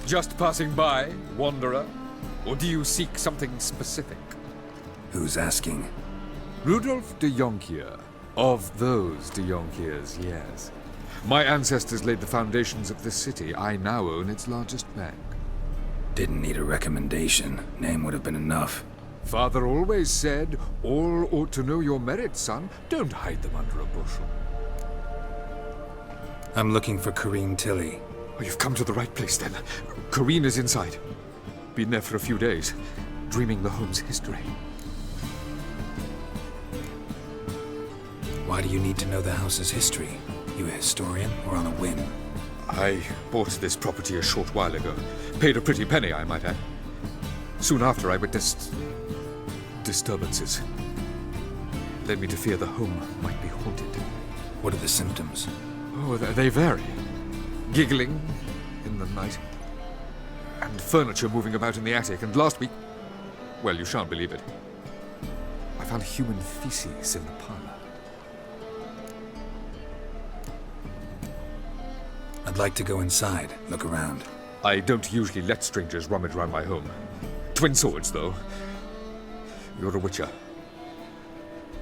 Just passing by, wanderer? Or do you seek something specific? Who's asking? Rudolf de Jonkier. Of those de Jonkiers, yes. My ancestors laid the foundations of this city. I now own its largest bank. Didn't need a recommendation. Name would have been enough. Father always said, all ought to know your merits, son. Don't hide them under a bushel. I'm looking for Kareem Tilly. Oh, you've come to the right place, then. Corrine is inside. Been there for a few days, dreaming the home's history. Why do you need to know the house's history? You a historian, or on a whim? I bought this property a short while ago. Paid a pretty penny, I might add. Soon after, I witnessed disturbances. Led me to fear the home might be haunted. What are the symptoms? Oh, they vary. Giggling in the night. And furniture moving about in the attic. And last week, well, you shan't believe it, I found human feces in the parlor. I'd like to go inside, look around. I don't usually let strangers rummage around my home. Twin swords, though. You're a witcher.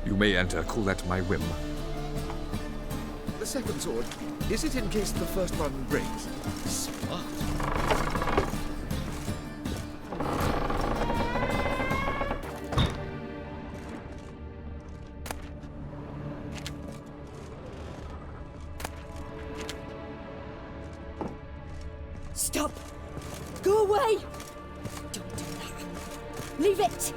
You may enter, call that my whim. The second sword, is it in case the first one breaks? Smart. Stop! Go away! Don't do that. Leave it!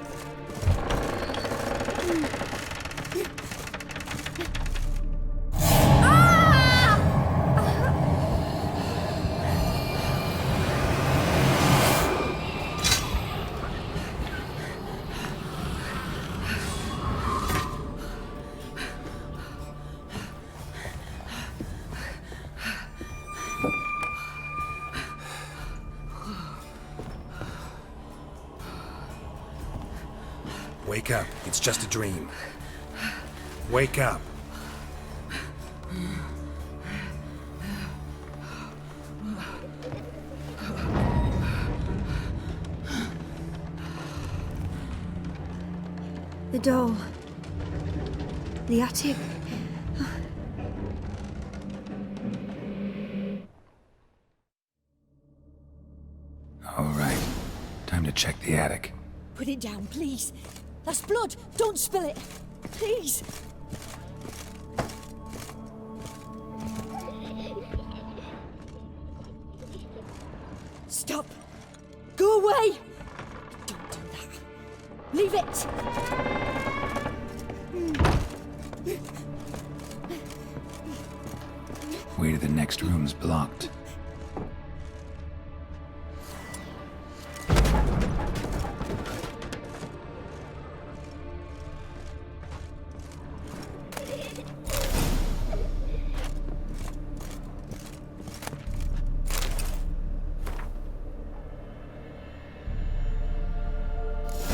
Wake up. It's just a dream. Wake up. The doll. The attic. All right. Time to check the attic. Put it down, please. That's blood. Don't spill it. Please. Stop. Go away. Don't do that. Leave it. Way to the next room's blocked.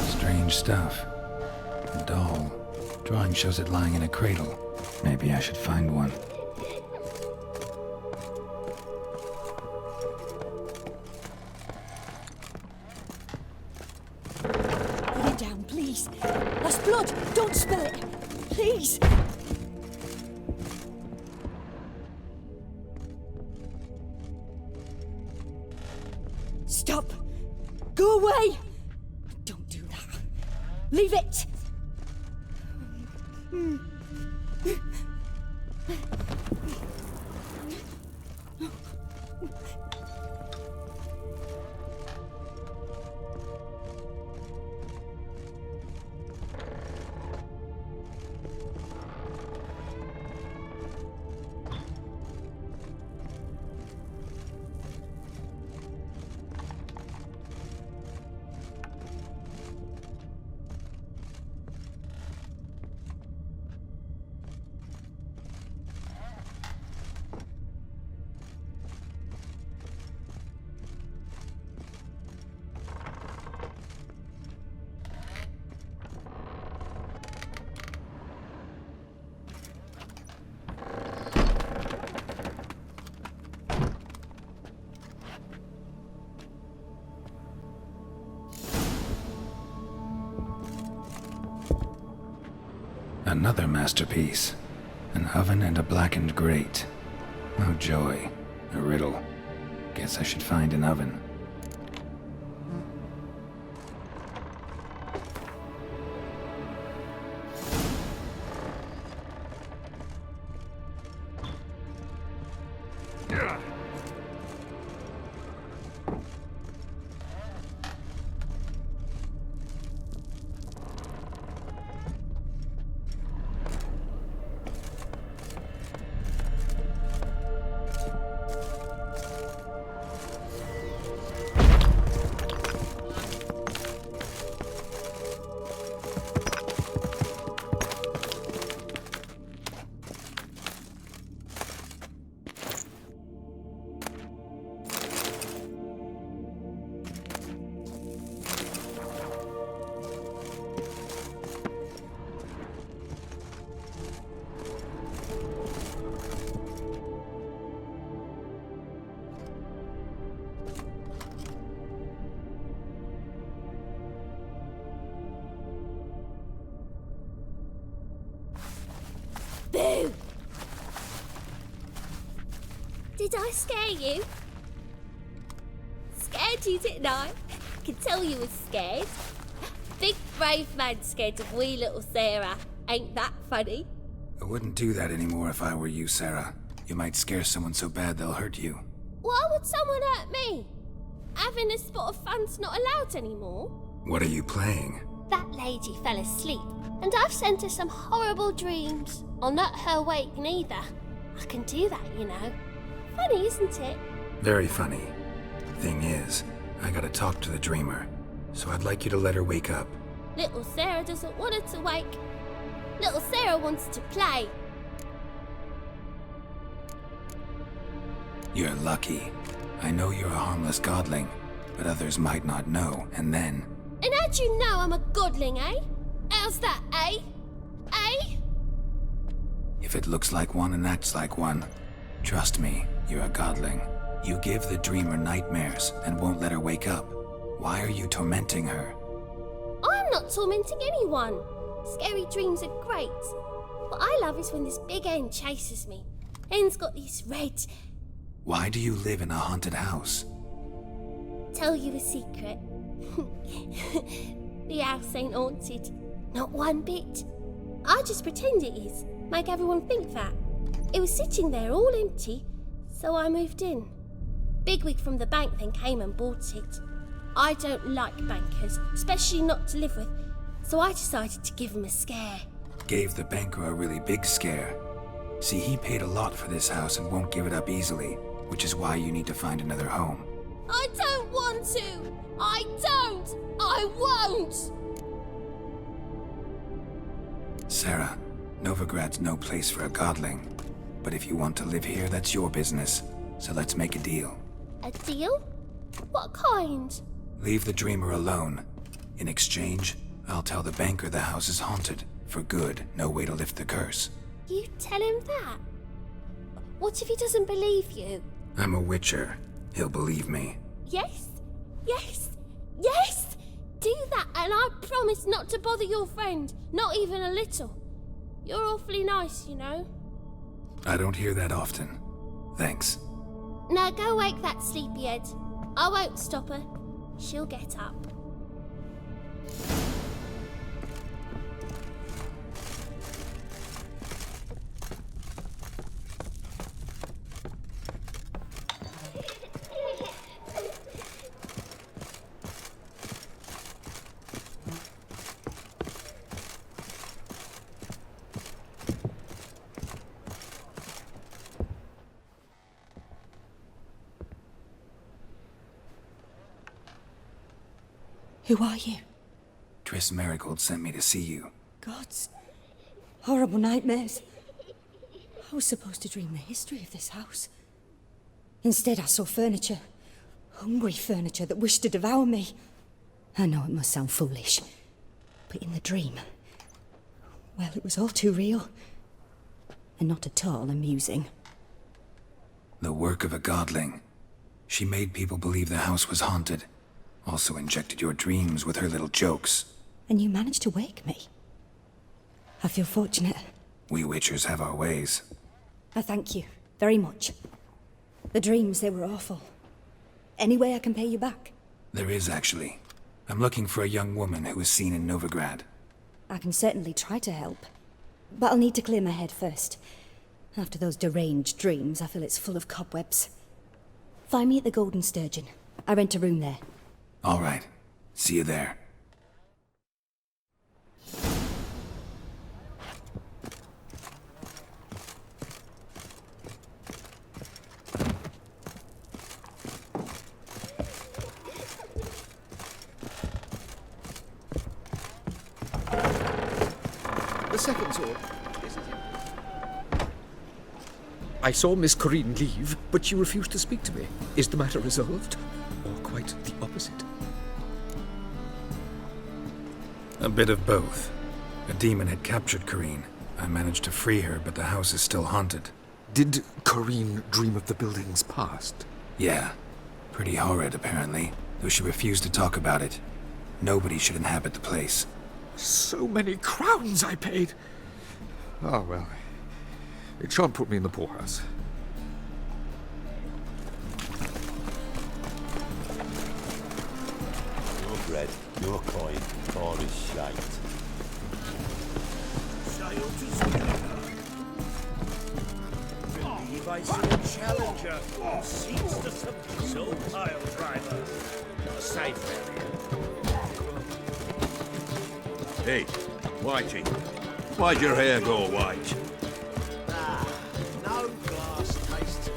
Strange stuff. A doll. Drawing shows it lying in a cradle. Maybe I should find one. Put it down, please. That's blood. Don't spill it. Please. Stop. Go away. Don't do that. Leave it. Another masterpiece. An oven and a blackened grate. Oh joy. A riddle. Guess I should find an oven. Boo! Did I scare you? Scared you, didn't I? I can tell you was scared. Big brave man scared of wee little Sarah. Ain't that funny? I wouldn't do that anymore if I were you, Sarah. You might scare someone so bad they'll hurt you. Why would someone hurt me? Having a spot of fun's not allowed anymore. What are you playing? That lady fell asleep, and I've sent her some horrible dreams. I'll not her wake neither. I can do that, you know. Funny, isn't it? Very funny. Thing is, I gotta talk to the dreamer, so I'd like you to let her wake up. Little Sarah doesn't want her to wake. Little Sarah wants to play. You're lucky. I know you're a harmless godling, but others might not know, and then... And how'd you know I'm a godling, eh? How's that, eh? Eh? If it looks like one and acts like one, trust me, you're a godling. You give the dreamer nightmares and won't let her wake up. Why are you tormenting her? I'm not tormenting anyone. Scary dreams are great. What I love is when this big hen chases me. Hen's got these red... Why do you live in a haunted house? Tell you a secret. The house ain't haunted. Not one bit. I just pretend it is. Make everyone think that. It was sitting there all empty, so I moved in. Bigwig from the bank then came and bought it. I don't like bankers, especially not to live with, so I decided to give him a scare. Gave the banker a really big scare. See, he paid a lot for this house and won't give it up easily, which is why you need to find another home. I don't want to! I don't! I won't! Sarah, Novigrad's no place for a godling. But if you want to live here, that's your business. So let's make a deal. A deal? What kind? Leave the dreamer alone. In exchange, I'll tell the banker the house is haunted. For good, no way to lift the curse. You tell him that? What if he doesn't believe you? I'm a witcher. He'll believe me. Yes? Yes? Yes! Do that and I promise not to bother your friend. Not even a little. You're awfully nice, you know. I don't hear that often. Thanks. Now go wake that sleepyhead. I won't stop her. She'll get up. Who are you? Triss Marigold sent me to see you. Gods. Horrible nightmares. I was supposed to dream the history of this house. Instead, I saw furniture. Hungry furniture that wished to devour me. I know it must sound foolish, but in the dream, well, it was all too real. And not at all amusing. The work of a godling. She made people believe the house was haunted. Also injected your dreams with her little jokes. And you managed to wake me. I feel fortunate. We Witchers have our ways. I thank you very much. The dreams, they were awful. Any way I can pay you back? There is, actually. I'm looking for a young woman who was seen in Novigrad. I can certainly try to help. But I'll need to clear my head first. After those deranged dreams, I feel it's full of cobwebs. Find me at the Golden Sturgeon. I rent a room there. All right. See you there. The second sword. I saw Miss Corinne leave, but she refused to speak to me. Is the matter resolved? Or quite the opposite? A bit of both. A demon had captured Corinne. I managed to free her, but the house is still haunted. Did Corinne dream of the building's past? Yeah. Pretty horrid, apparently, though she refused to talk about it. Nobody should inhabit the place. So many crowns I paid! Oh, well. It shan't put me in the poorhouse. Your bread, your coin, all is shite. Believe I see a challenger who seeks to subdue pile driver. Aside from Hey, Whitey, why'd your hair go white? no glass taste.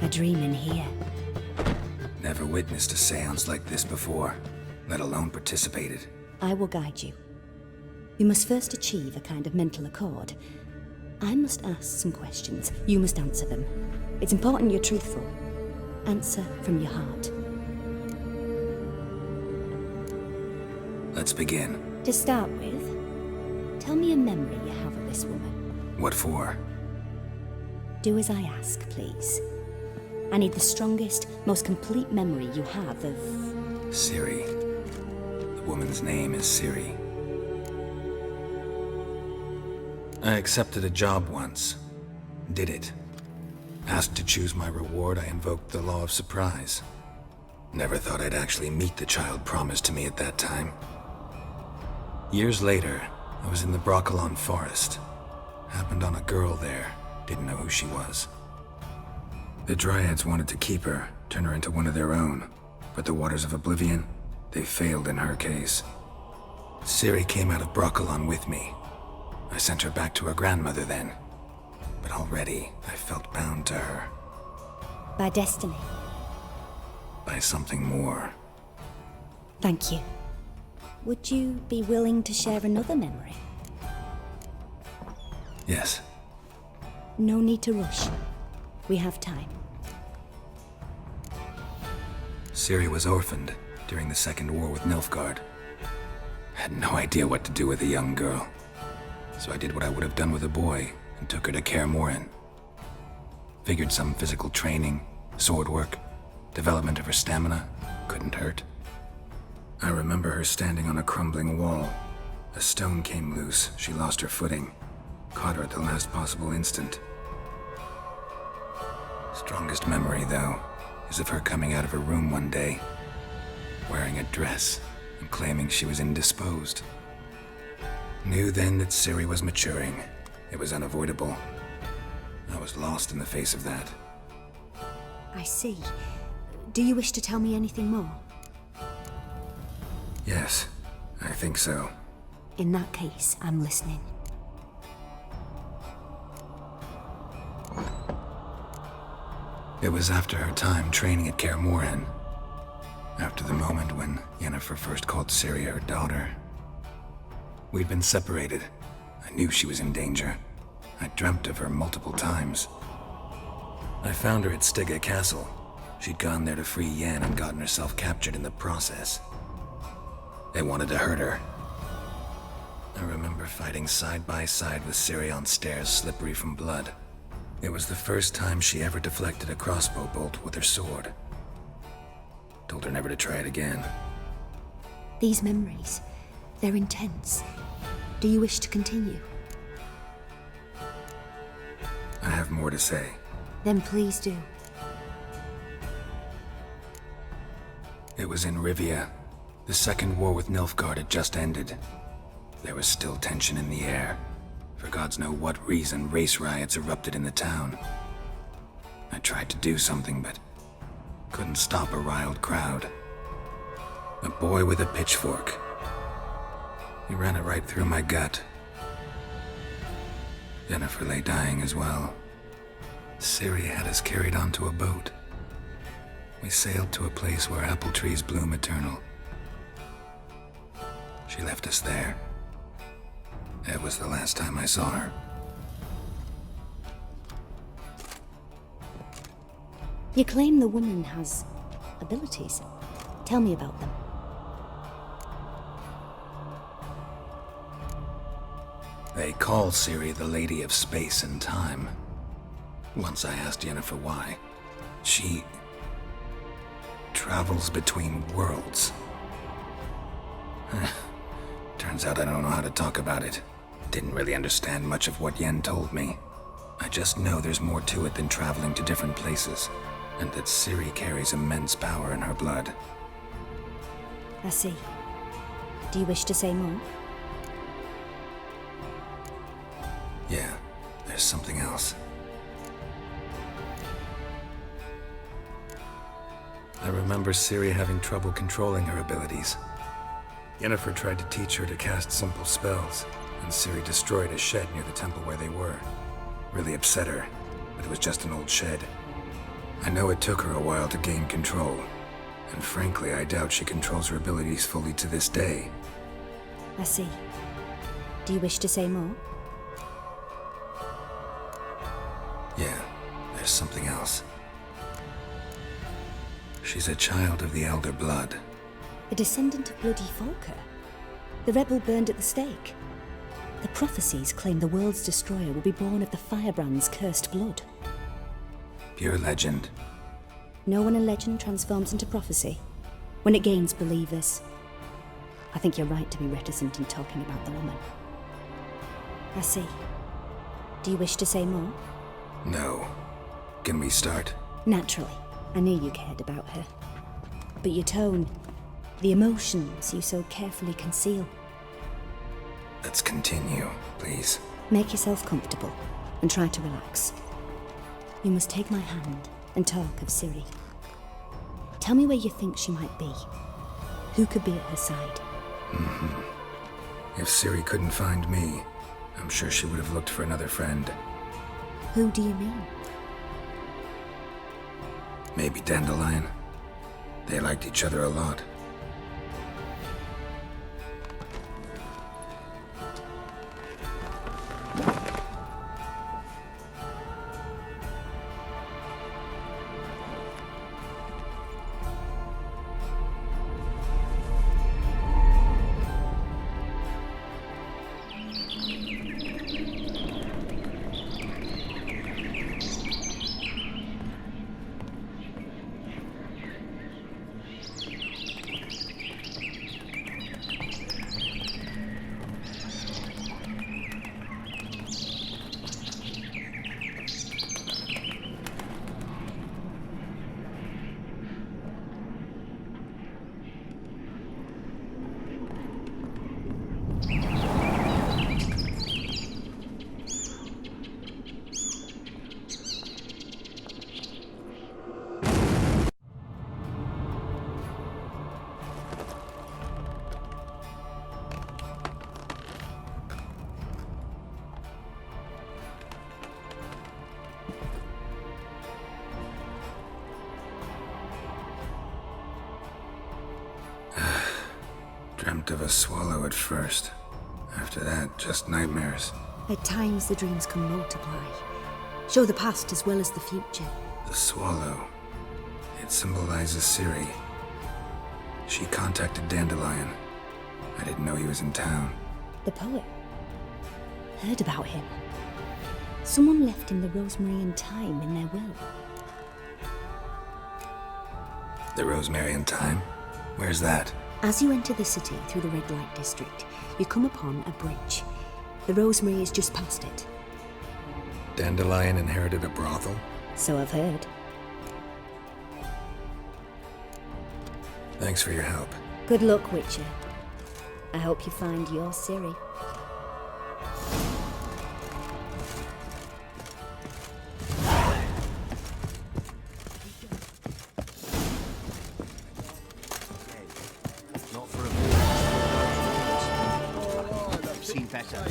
A dream in here. Never witnessed a seance like this before, let alone participated. I will guide you. You must first achieve a kind of mental accord. I must ask some questions. You must answer them. It's important you're truthful. Answer from your heart. Let's begin. To start with, tell me a memory you have of this woman. What for? Do as I ask, please. I need the strongest, most complete memory you have of... Ciri. The woman's name is Ciri. I accepted a job once. Did it. Asked to choose my reward, I invoked the law of surprise. Never thought I'd actually meet the child promised to me at that time. Years later, I was in the Broccolon forest. Happened on a girl there. Didn't know who she was. The Dryads wanted to keep her, turn her into one of their own. But the Waters of Oblivion, they failed in her case. Ciri came out of Broccolon with me. I sent her back to her grandmother then. But already, I felt bound to her. By destiny. By something more. Thank you. Would you be willing to share another memory? Yes. No need to rush. We have time. Ciri was orphaned during the Second War with Nilfgaard. Had no idea what to do with a young girl. So I did what I would have done with a boy and took her to Kaer Morhen. Figured some physical training, sword work, development of her stamina couldn't hurt. I remember her standing on a crumbling wall. A stone came loose, she lost her footing. Caught her at the last possible instant. Strongest memory, though, is of her coming out of her room one day, wearing a dress and claiming she was indisposed. Knew then that Ciri was maturing. It was unavoidable. I was lost in the face of that. I see. Do you wish to tell me anything more? Yes, I think so. In that case, I'm listening. It was after her time training at Kaer Morhen. After the moment when Yennefer first called Ciri her daughter. We'd been separated. I knew she was in danger. I dreamt of her multiple times. I found her at Stygga Castle. She'd gone there to free Yen and gotten herself captured in the process. They wanted to hurt her. I remember fighting side by side with Ciri on stairs slippery from blood. It was the first time she ever deflected a crossbow bolt with her sword. told her never to try it again. These memories, they're intense. Do you wish to continue? I have more to say. Then please do. It was in Rivia. The second war with Nilfgaard had just ended. There was still tension in the air. For gods know what reason, race riots erupted in the town. I tried to do something, but couldn't stop a riled crowd. A boy with a pitchfork. He ran it right through my gut. Jennifer lay dying as well. Ciri had us carried onto a boat. We sailed to a place where apple trees bloom eternal. She left us there. That was the last time I saw her. You claim the woman has abilities. Tell me about them. They call Ciri the Lady of Space and Time. Once I asked Jennifer why. She travels between worlds. Turns out I don't know how to talk about it. Didn't really understand much of what Yen told me. I just know there's more to it than traveling to different places, and that Ciri carries immense power in her blood. I see. Do you wish to say more? Yeah, there's something else. I remember Ciri having trouble controlling her abilities. Yennefer tried to teach her to cast simple spells, and Ciri destroyed a shed near the temple where they were. Really upset her, but it was just an old shed. I know it took her a while to gain control, and frankly, I doubt she controls her abilities fully to this day. I see. Do you wish to say more? Yeah, there's something else. She's a child of the Elder Blood. A descendant of bloody Falker? The rebel burned at the stake. The prophecies claim the world's destroyer will be born of the Firebrand's cursed blood. Pure legend. Know when a legend transforms into prophecy? When it gains believers. I think you're right to be reticent in talking about the woman. I see. Do you wish to say more? No. Can we start? Naturally. I knew you cared about her. But your tone, the emotions you so carefully conceal. Let's continue, please. Make yourself comfortable and try to relax. You must take my hand and talk of Ciri. Tell me where you think she might be. Who could be at her side? If Ciri couldn't find me, I'm sure she would have looked for another friend. Who do you mean? Maybe Dandelion. They liked each other a lot. Dreamt of a swallow at first. After that, just nightmares. At times the dreams can multiply. Show the past as well as the future. The swallow. It symbolizes Ciri. She contacted Dandelion. I didn't know he was in town. The poet. Heard about him. Someone left him the rosemary and thyme in their will. The Rosemary and Thyme? Where's that? As you enter the city through the red light district, you come upon a bridge. The Rosemary is just past it. Dandelion inherited a brothel? So I've heard. Thanks for your help. Good luck, Witcher. I hope you find your Ciri. Not for a I've seen better.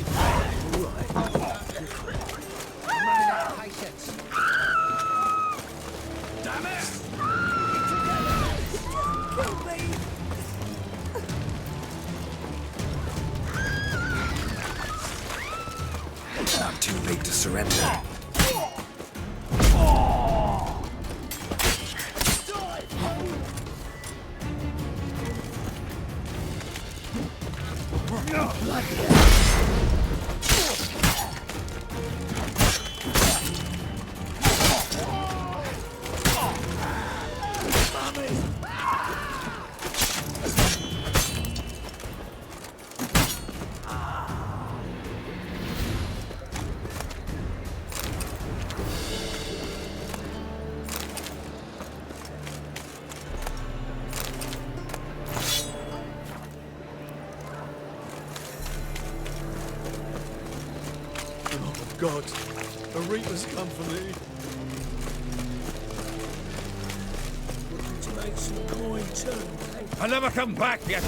Damn it! Not too late to surrender. God, the Reapers come for me. Looking to make some coin too, eh? I'll never come back yet.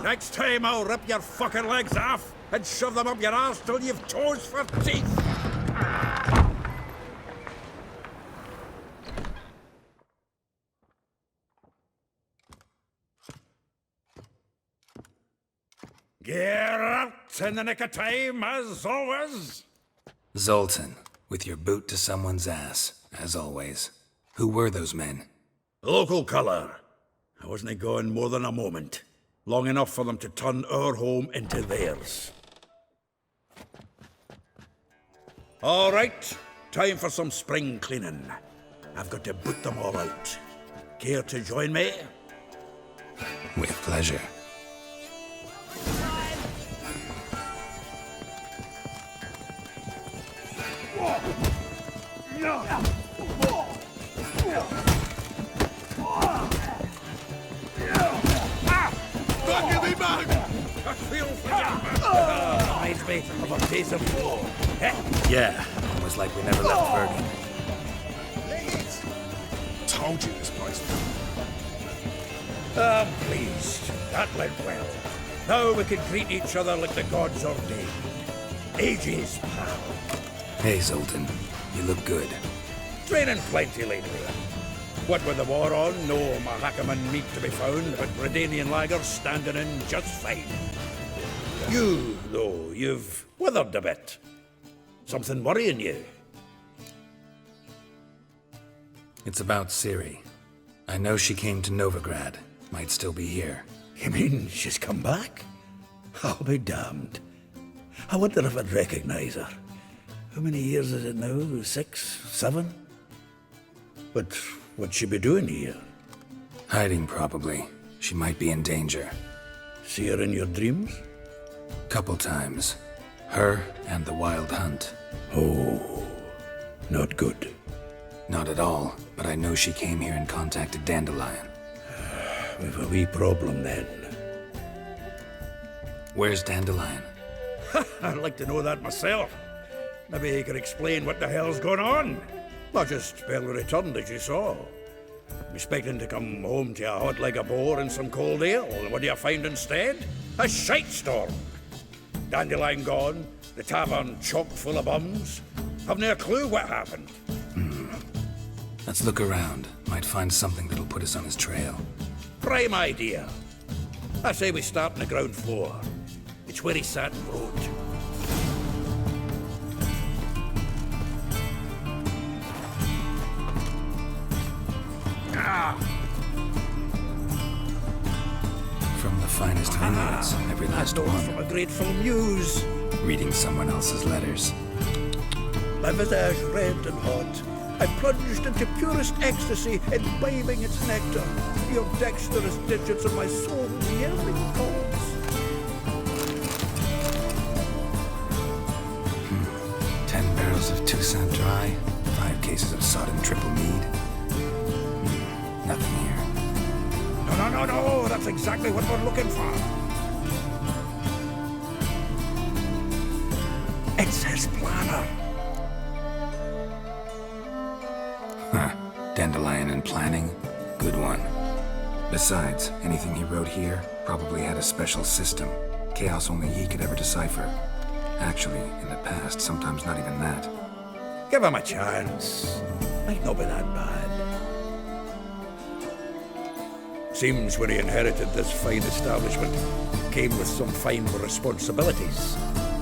Next time I'll rip your fucking legs off and shove them up your arse till you've toes for teeth. Get out in the nick of time, as always. Zoltan, with your boot to someone's ass, as always. Who were those men? Local colour. I wasn't gone more than a moment. Long enough for them to turn our home into theirs. All right, time for some spring cleaning. I've got to boot them all out. Care to join me? With pleasure. Reminds me of a piece of floor. Yeah, almost like we never left Bergen. Told you this place. I'm pleased. That went well. Now we can greet each other like the gods ordained. Ages, pal. Hey, Zoltan. You look good. Training plenty lately. What with the war on, no Mahakaman meat to be found, but Redanian lagers standing in just fine. You, though, you've withered a bit. Something worrying you? It's about Ciri. I know she came to Novigrad. Might still be here. You mean she's come back? I'll be damned. I wonder if I'd recognize her. How many years is it now? 6, 7? But what'd she be doing here? Hiding, probably. She might be in danger. See her in your dreams? Couple times. Her and the Wild Hunt. Oh, not good. Not at all, but I know she came here and contacted Dandelion. We've a wee problem then. Where's Dandelion? I'd like to know that myself. Maybe he could explain what the hell's going on. Not just barely returned, as you saw. I'm expecting to come home to a hot like a boar and some cold ale. What do you find instead? A shite storm. Dandelion gone, the tavern chock full of bums. Haven't a clue what happened. Let's look around. Might find something that'll put us on his trail. Prime idea. I say we start on the ground floor. It's where he sat and wrote. From the finest vineyards, every last From one. a grateful muse. Reading someone else's letters. my visage red and hot. I plunged into purest ecstasy, imbibing its nectar. Your dexterous digits of my soul's yelling calls. 10 barrels of Toussaint Dry, 5 cases of sodden triple mead. Nothing here. No, that's exactly what we're looking for. It's his planner. Dandelion and planning, good one. Besides, anything he wrote here probably had a special system. Chaos only he could ever decipher. Actually, in the past, sometimes not even that. Give him a chance. Might not be that bad. Seems when he inherited this fine establishment, came with some fine responsibilities.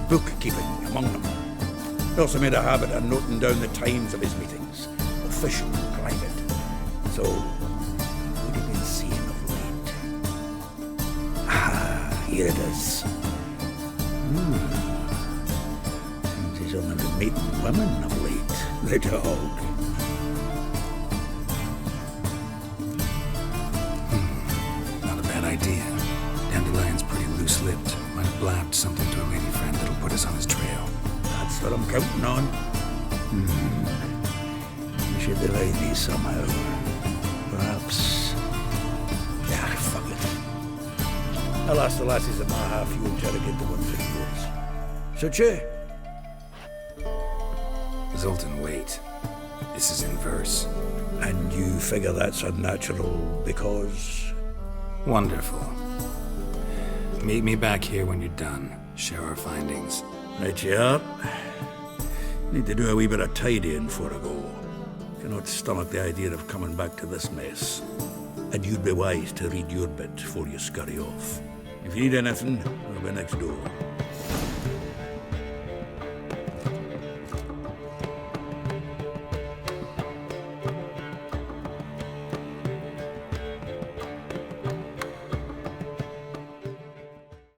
Bookkeeping among them. He also made a habit of noting down the times of his meetings, official and private. So, what have you been seeing of late? Ah, here it is. And he's only been meeting women of late, the dog. Not a bad idea. Dandelion's pretty loose-lipped. Might have blabbed something to a lady friend that'll put us on his trail. That's what I'm counting on. We should delay these somehow. Perhaps... Yeah, fuck it. I'll ask the lassies at my half, you interrogate the ones at yours. Should you? Zoltan, wait. This is in verse. And you figure that's unnatural because... Wonderful. Meet me back here when you're done. Share our findings. Right you up. Need to do a wee bit of tidying before I go. Cannot stomach the idea of coming back to this mess. And you'd be wise to read your bit before you scurry off. If you need anything, I'll be next door.